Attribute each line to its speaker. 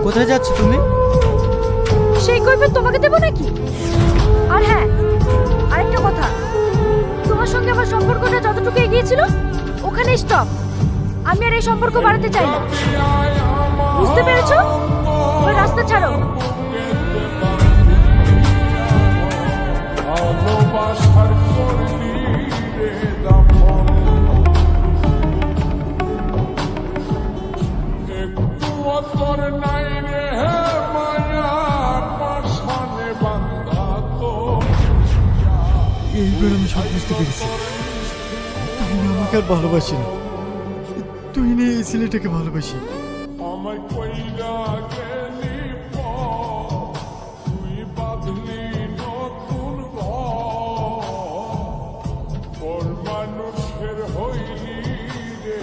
Speaker 1: কোথায় যাচ্ছ তুমি?
Speaker 2: সেই কৈফিয়ত তোমাকে দেবো নাকি? আর হ্যাঁ, আরেকটা কথা, তোমার সঙ্গে আমার সম্পর্কটা যতটুকু এগিয়েছিল ওখানে স্টপ। আমি আর এই সম্পর্ক বাড়াতে চাই না, বুঝতে পেরেছো? ওই রাস্তা ছাড়ো।
Speaker 1: এইবার আমি সব বুঝতে পেরেছি। তুই না আমাকে আর ভালোবাসি না, তুই না এই ছেলেটাকে ভালোবাসি।
Speaker 3: মানুষের হইলি রে